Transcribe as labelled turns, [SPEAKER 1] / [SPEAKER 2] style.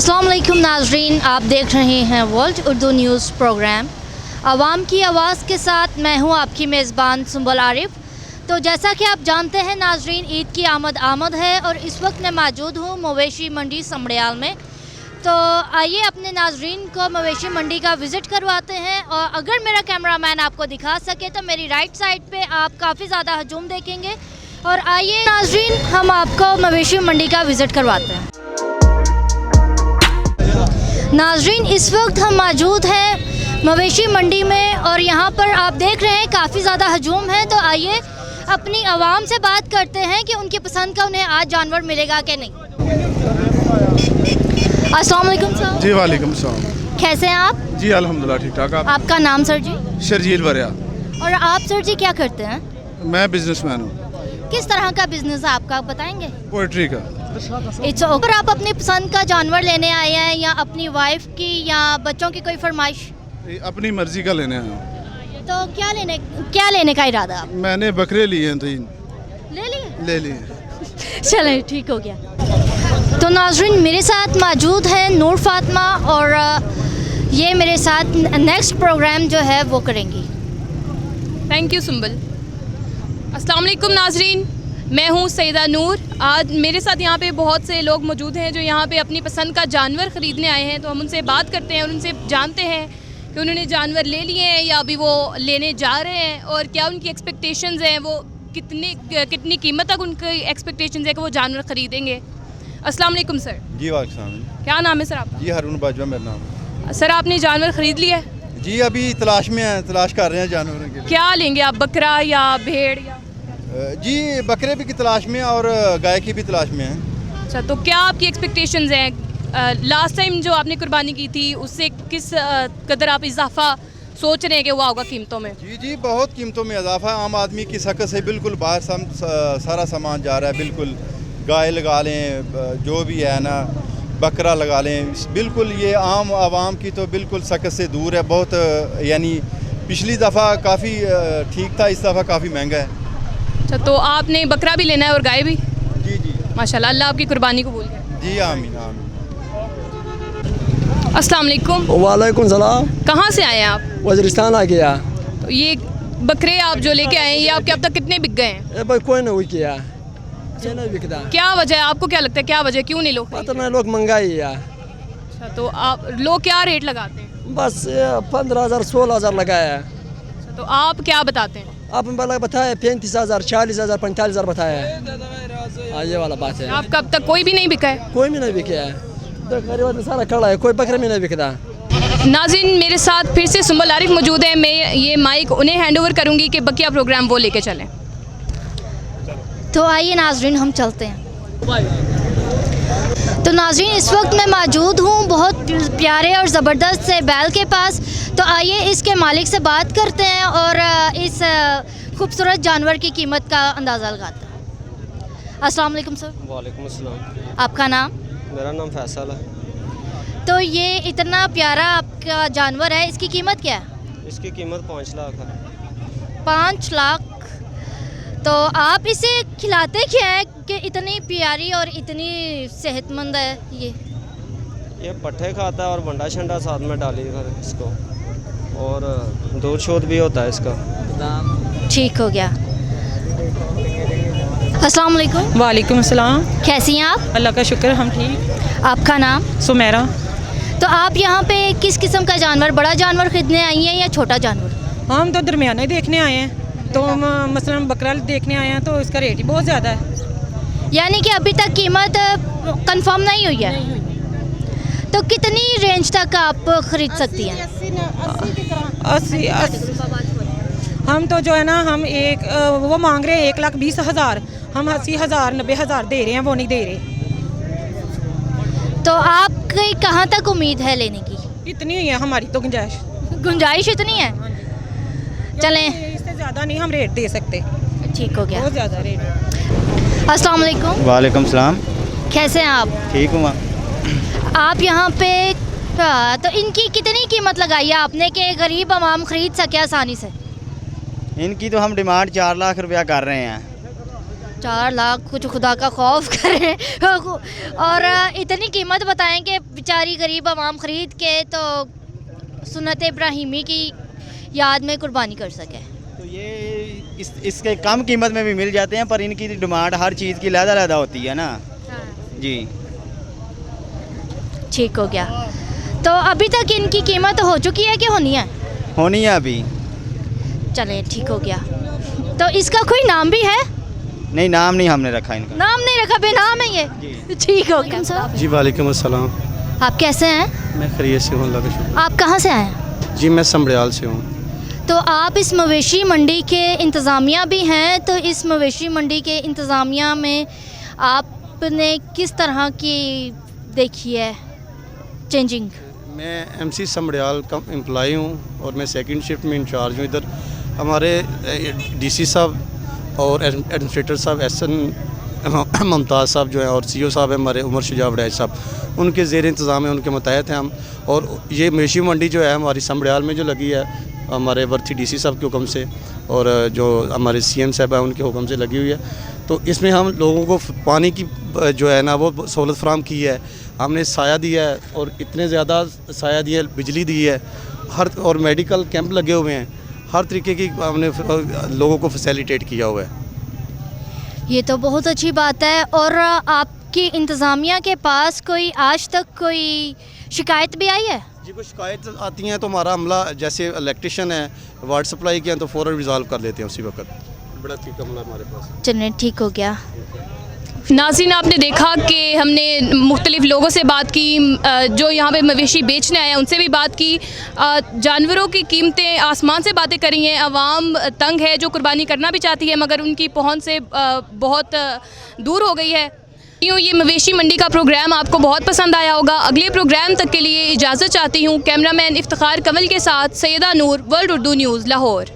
[SPEAKER 1] अस्सलाम वालेकुम नाजरीन, आप देख रहे हैं वर्ल्ड उर्दू न्यूज़ प्रोग्राम आवाम की आवाज़ के साथ। मैं हूं आपकी मेज़बान सुंबल आरिफ। तो जैसा कि आप जानते हैं नाजरीन, ईद की आमद है और इस वक्त मैं मौजूद हूं मवेशी मंडी समड़ियाल में। तो आइए अपने नाजरीन को मवेशी मंडी का विज़िट करवाते हैं। और अगर मेरा कैमरामैन आपको दिखा सके तो मेरी राइट साइड पे आप काफ़ी ज़्यादा हजूम देखेंगे। और आइए नाजरीन, हम आपको मवेशी मंडी का विज़िट करवाते हैं। नाजरीन, इस वक्त हम मौजूद हैं मवेशी मंडी में और यहाँ पर आप देख रहे हैं काफ़ी ज़्यादा हजूम है। तो आइए अपनी आवाम से बात करते हैं कि उनकी पसंद का उन्हें आज जानवर मिलेगा कि नहीं। अस्सलाम वालेकुम सर।
[SPEAKER 2] जी वालेकुम सलाम।
[SPEAKER 1] कैसे हैं आप?
[SPEAKER 2] जी अल्हम्दुलिल्लाह ठीक ठाक। आप?
[SPEAKER 1] आपका नाम सर जी?
[SPEAKER 2] शर्जील वरिया।
[SPEAKER 1] और आप सर जी क्या करते हैं?
[SPEAKER 2] मैं बिजनेसमैन हूँ।
[SPEAKER 1] किस तरह का बिजनेस है आपका, आप बताएंगे?
[SPEAKER 2] पोल्ट्री का।
[SPEAKER 1] It's okay. आप अपनी पसंद का जानवर लेने आए हैं या अपनी वाइफ की या बच्चों की कोई फरमाइश?
[SPEAKER 2] अपनी मर्जी का लेने आया हूँ।
[SPEAKER 1] तो क्या लेने का इरादा है?
[SPEAKER 2] मैंने बकरे लिए हैं 3। ले लिए।
[SPEAKER 1] चलें, ठीक हो गया। तो नाज़रीन, मेरे साथ मौजूद है नूर फातिमा और ये मेरे साथ नेक्स्ट प्रोग्राम जो है वो करेंगी।
[SPEAKER 3] Thank you Sumbal. अस्सलाम वालेकुम नाजरीन, मैं हूँ सईदा नूर। आज मेरे साथ यहाँ पे बहुत से लोग मौजूद हैं जो यहाँ पे अपनी पसंद का जानवर ख़रीदने आए हैं। तो हम उनसे बात करते हैं और उनसे जानते हैं कि उन्होंने जानवर ले लिए हैं या अभी वो लेने जा रहे हैं और क्या उनकी एक्सपेक्टेशंस हैं, वो कितनी कीमत तक उनकी एक्सपेक्टेशंस है कि वो जानवर ख़रीदेंगे। अस्सलाम वालेकुम सर।
[SPEAKER 4] जी वालेकुम।
[SPEAKER 3] क्या नाम है सर आपका?
[SPEAKER 4] जी हारून बाजवा मेरा नाम है।
[SPEAKER 3] सर, आपने जानवर ख़रीद लिया है?
[SPEAKER 4] जी अभी तलाश में हैं, तलाश कर रहे हैं जानवरों के लिए।
[SPEAKER 3] क्या लेंगे आप, बकरा या भेड़ या?
[SPEAKER 4] जी बकरे भी की तलाश में और गाय की भी तलाश में हैं।
[SPEAKER 3] अच्छा, तो क्या आपकी एक्सपेक्टेशंस हैं? लास्ट टाइम जो आपने कुर्बानी की थी उससे किस कदर आप इजाफा सोच रहे हैं कि हुआ होगा कीमतों में?
[SPEAKER 4] जी बहुत कीमतों में इजाफा। आम आदमी की सकत से बिल्कुल बाहर सारा सामान जा रहा है। बिल्कुल गाय लगा लें, जो भी है ना, बकरा लगा लें, बिल्कुल ये आम आवाम की तो बिल्कुल सकत से दूर है। बहुत यानी पिछली दफ़ा काफ़ी ठीक था, इस दफ़ा काफ़ी महंगा है।
[SPEAKER 3] अच्छा, तो आपने बकरा भी लेना है और गाय भी?
[SPEAKER 4] जी
[SPEAKER 3] माशाल्लाह, अल्लाह आपकी कुर्बानी कबूल करे।
[SPEAKER 4] जी आमीन आमीन।
[SPEAKER 3] अस्सलाम वालेकुम।
[SPEAKER 5] वालेकुम सलाम।
[SPEAKER 3] कहाँ से आए हैं आप?
[SPEAKER 5] वज़ीरिस्तान आ गया।
[SPEAKER 3] तो ये बकरे आप जो लेके आए हैं ये आपके अब तक कितने बिक गए हैं?
[SPEAKER 5] ए भाई कोई नहीं हुई किया, ये नहीं बिकता।
[SPEAKER 3] क्या वजह है, आपको क्या लगता है क्या वजह, क्यों नहीं लोग?
[SPEAKER 5] पता नहीं, लोग महंगाई है।
[SPEAKER 3] अच्छा, तो आप लोग क्या रेट लगाते हैं?
[SPEAKER 5] बस 15,000 16,000 लगाया है।
[SPEAKER 3] अच्छा, तो आप क्या बताते हैं?
[SPEAKER 5] आप बताया 35,000 40,000 45,000 बताया है। ये वाला बात है।
[SPEAKER 3] आपका अब तक कोई भी नहीं बिका है?
[SPEAKER 5] कोई भी नहीं बिका है, तो गरीब सारा खड़ा है, कोई बकरे में नहीं बिकता।
[SPEAKER 3] नाज़रीन, मेरे साथ फिर से सुंबल आरिफ मौजूद है। मैं ये माइक उन्हें हैंड ओवर करूँगी कि बकिया प्रोग्राम वो लेके चलें।
[SPEAKER 1] तो आइए नाजरीन, हम चलते हैं। तो नाजरीन, इस वक्त मैं मौजूद हूँ बहुत प्यारे और ज़बरदस्त से बैल के पास। तो आइए इसके मालिक से बात करते हैं और इस खूबसूरत जानवर की कीमत का अंदाज़ा लगाते हैं। अस्सलाम वालेकुम सर।
[SPEAKER 6] वालेकुम अस्सलाम।
[SPEAKER 1] आपका नाम?
[SPEAKER 6] मेरा नाम फैसल है।
[SPEAKER 1] तो ये इतना प्यारा आपका जानवर है, इसकी कीमत क्या है?
[SPEAKER 6] इसकी कीमत 5 लाख है।
[SPEAKER 1] 5 लाख। तो आप इसे खिलाते क्या है कि इतनी प्यारी और इतनी सेहतमंद है? ये
[SPEAKER 6] पट्ठे खाता है और बंडा शंडा साथ में डाली कर इसको, और दूध शोध भी होता है इसका।
[SPEAKER 1] ठीक हो गया। अस्सलाम वालेकुम।
[SPEAKER 7] वालेकुम अस्सलाम।
[SPEAKER 1] कैसी हैं आप?
[SPEAKER 7] अल्लाह का शुक्र, हम ठीक।
[SPEAKER 1] आपका नाम?
[SPEAKER 7] सुमेरा।
[SPEAKER 1] तो आप यहाँ पे किस किस्म का जानवर, बड़ा जानवर खरीदने आई हैं या छोटा जानवर?
[SPEAKER 7] हम तो दरमियाना ही देखने आए हैं। तो मसलन बकरा देखने आए हैं तो इसका रेट ही बहुत ज़्यादा है।
[SPEAKER 1] यानी कि अभी तक कीमत कंफर्म नहीं हुई है? तो कितनी रेंज तक आप ख़रीद सकती हैं?
[SPEAKER 7] 80 हम तो जो है ना, हम वो मांग रहे हैं 1,20,000, हम 80,000 90,000 दे रहे हैं, वो नहीं दे रहे।
[SPEAKER 1] तो आपकी कहाँ तक उम्मीद है लेने की?
[SPEAKER 7] इतनी ही है हमारी तो
[SPEAKER 1] गुंजाइश इतनी है? चलें,
[SPEAKER 7] इससे ज़्यादा नहीं हम रेट दे सकते।
[SPEAKER 1] ठीक हो गया।
[SPEAKER 7] बहुत ज़्यादा रेट।
[SPEAKER 1] अस्सलाम वालेकुम।
[SPEAKER 4] वालेकुम सलाम।
[SPEAKER 1] कैसे हैं आप?
[SPEAKER 4] ठीक हूँ।
[SPEAKER 1] आप यहाँ पे तो इनकी कितनी कीमत लगाई है आपने कि गरीब आवाम ख़रीद सके आसानी से?
[SPEAKER 8] इनकी तो हम डिमांड 4 लाख रुपया कर रहे हैं।
[SPEAKER 1] 4 लाख, कुछ खुदा का खौफ करें। और इतनी कीमत बताएं कि बेचारी गरीब आवाम ख़रीद के तो सुन्नत इब्राहिमी की याद में कुर्बानी कर सके।
[SPEAKER 8] तो ये इसके कम कीमत में भी मिल जाते हैं, पर इनकी डिमांड हर चीज़ की अलग होती है ना। जी
[SPEAKER 1] ठीक हो गया। तो अभी तक इनकी कीमत हो चुकी है कि होनी है?
[SPEAKER 8] होनी है अभी।
[SPEAKER 1] चले ठीक हो गया। तो इसका कोई नाम भी है?
[SPEAKER 8] नहीं, नाम नहीं हमने रखा इनका।
[SPEAKER 1] नाम नहीं रखा, बेनाम है ये। ठीक हो गया सर।
[SPEAKER 2] जी वालेकुम अस्सलाम।
[SPEAKER 1] आप कैसे हैं?
[SPEAKER 2] मैं खैरियत से हूँ, अल्लाह का शुक्र।
[SPEAKER 1] आप कहाँ से आए हैं?
[SPEAKER 2] जी मैं समड़ियाल से हूँ।
[SPEAKER 1] तो आप इस मवेशी मंडी के इंतज़ामिया भी हैं, तो इस मवेशी मंडी के इंतज़ामिया में आपने किस तरह की देखी है चेंजिंग?
[SPEAKER 2] मैं एमसी समड़ियाल का एम्प्लॉई हूँ और मैं सेकंड शिफ्ट में इंचार्ज हूँ। इधर हमारे डीसी साहब और एडमिनिस्ट्रेटर साहब एसएन मुमताज़ साहब जो हैं और सीईओ साहब हैं हमारे उमर शुजा वड़ैच साहब, उनके ज़ेर इंतज़ाम है, उनके मुतहत हैं हम। और ये मवेशी मंडी जो है हमारी समड़ियाल में जो लगी है हमारे वर्थी डीसी साहब के हुक्म से और जो हमारे सीएम साहब हैं उनके हुक्म से लगी हुई है। तो इसमें हम लोगों को पानी की जो है ना वो सहूलत फराम की है, हमने साया दिया है और इतने ज़्यादा साया दिया, बिजली दी है, हर और मेडिकल कैंप लगे हुए हैं, हर तरीके की हमने लोगों को फैसिलिटेट किया हुआ है।
[SPEAKER 1] ये तो बहुत अच्छी बात है। और आपकी इंतज़ामिया के पास कोई आज तक कोई शिकायत भी आई है?
[SPEAKER 2] जी कुछ शिकायत आती हैं तो हमारा अमला जैसे इलेक्ट्रिशियन है वाटर सप्लाई के हैं तो फ़ौरन रिजॉल्व कर लेते हैं उसी वक्त। बड़ा ठीक अमला हमारे पास।
[SPEAKER 1] चलिए ठीक हो गया।
[SPEAKER 3] नाज़रीन, आपने देखा कि हमने मुख्तलिफ़ लोगों से बात की, जो यहाँ पे मवेशी बेचने आए हैं उनसे भी बात की। जानवरों की कीमतें आसमान से बातें करी हैं। आवाम तंग है जो कुर्बानी करना भी चाहती है मगर उनकी पहुँच से बहुत दूर हो गई है। यूँ ये मवेशी मंडी का प्रोग्राम आपको बहुत पसंद आया होगा। अगले प्रोग्राम तक के लिए इजाज़त चाहती हूँ। कैमरामैन इफ्तिखार कंवल के साथ सैयदा नूर, वर्ल्ड उर्दू न्यूज़, लाहौर।